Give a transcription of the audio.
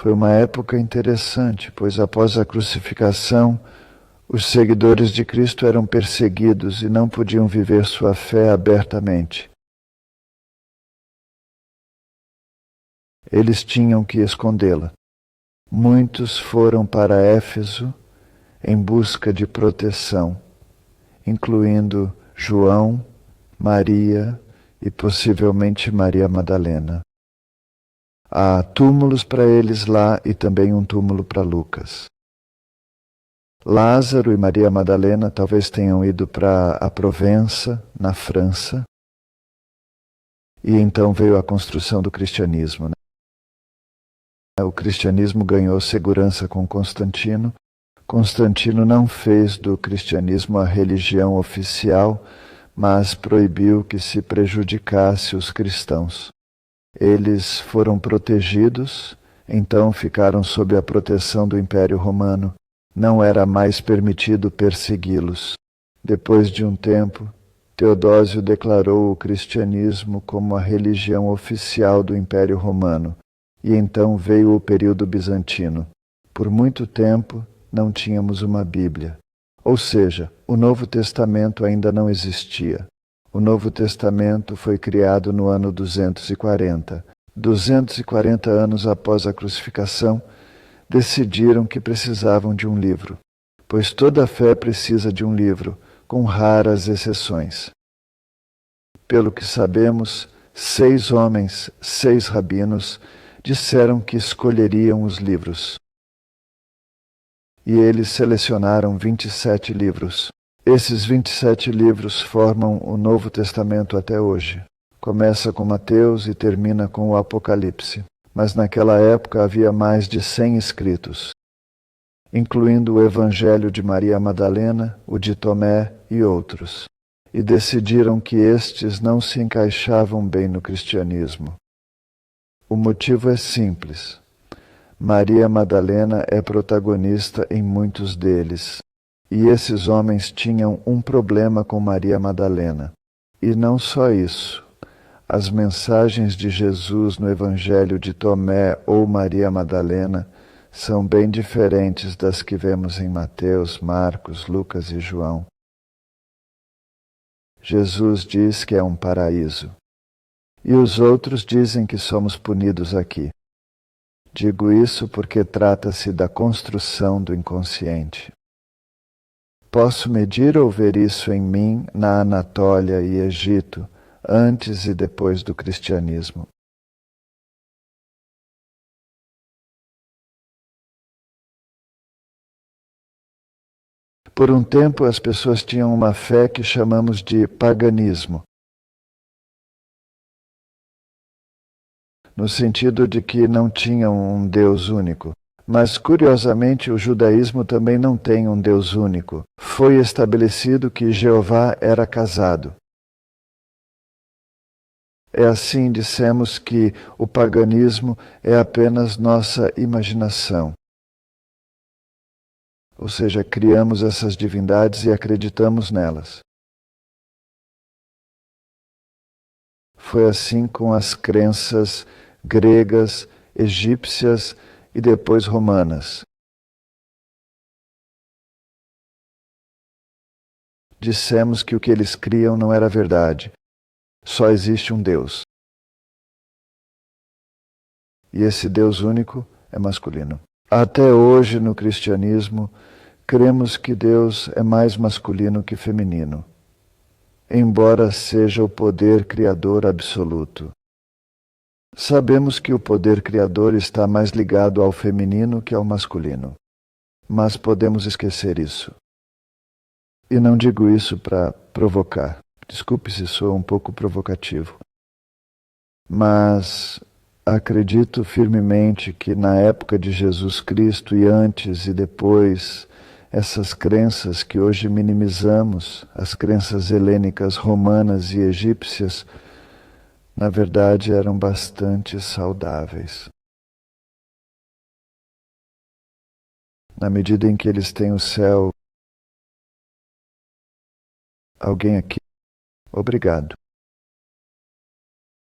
Foi uma época interessante, pois após a crucificação, os seguidores de Cristo eram perseguidos e não podiam viver sua fé abertamente. Eles tinham que escondê-la. Muitos foram para Éfeso em busca de proteção, incluindo João, Maria e possivelmente Maria Madalena. Há túmulos para eles lá e também um túmulo para Lucas. Lázaro e Maria Madalena talvez tenham ido para a Provença, na França, e então veio a construção do cristianismo. O cristianismo ganhou segurança com Constantino. Constantino não fez do cristianismo a religião oficial, mas proibiu que se prejudicasse os cristãos. Eles foram protegidos, então ficaram sob a proteção do Império Romano. Não era mais permitido persegui-los. Depois de um tempo, Teodósio declarou o cristianismo como a religião oficial do Império Romano, e então veio o período bizantino. Por muito tempo, não tínhamos uma Bíblia. Ou seja, o Novo Testamento ainda não existia. O Novo Testamento foi criado no ano 240. 240 anos após a crucificação, decidiram que precisavam de um livro, pois toda fé precisa de um livro, com raras exceções. Pelo que sabemos, 6 homens, 6 rabinos, disseram que escolheriam os livros. E eles selecionaram 27 livros. Esses 27 livros formam o Novo Testamento até hoje. Começa com Mateus e termina com o Apocalipse. Mas naquela época havia mais de 100 escritos, incluindo o Evangelho de Maria Madalena, o de Tomé e outros. E decidiram que estes não se encaixavam bem no cristianismo. O motivo é simples. Maria Madalena é protagonista em muitos deles. E esses homens tinham um problema com Maria Madalena. E não só isso. As mensagens de Jesus no Evangelho de Tomé ou Maria Madalena são bem diferentes das que vemos em Mateus, Marcos, Lucas e João. Jesus diz que é um paraíso. E os outros dizem que somos punidos aqui. Digo isso porque trata-se da construção do inconsciente. Posso medir ou ver isso em mim, na Anatólia e Egito, antes e depois do cristianismo. Por um tempo, as pessoas tinham uma fé que chamamos de paganismo, no sentido de que não tinham um Deus único. Mas, curiosamente, o judaísmo também não tem um Deus único. Foi estabelecido que Jeová era casado. É assim, dissemos que o paganismo é apenas nossa imaginação. Ou seja, criamos essas divindades e acreditamos nelas. Foi assim com as crenças gregas, egípcias e depois romanas. Dissemos que o que eles criam não era verdade. Só existe um Deus. E esse Deus único é masculino. Até hoje, no cristianismo, cremos que Deus é mais masculino que feminino, embora seja o poder criador absoluto. Sabemos que o poder criador está mais ligado ao feminino que ao masculino, mas podemos esquecer isso. E não digo isso para provocar. Desculpe se sou um pouco provocativo. Mas acredito firmemente que na época de Jesus Cristo e antes e depois, essas crenças que hoje minimizamos, as crenças helênicas, romanas e egípcias, na verdade eram bastante saudáveis. Na medida em que eles têm o céu. Alguém aqui? Obrigado.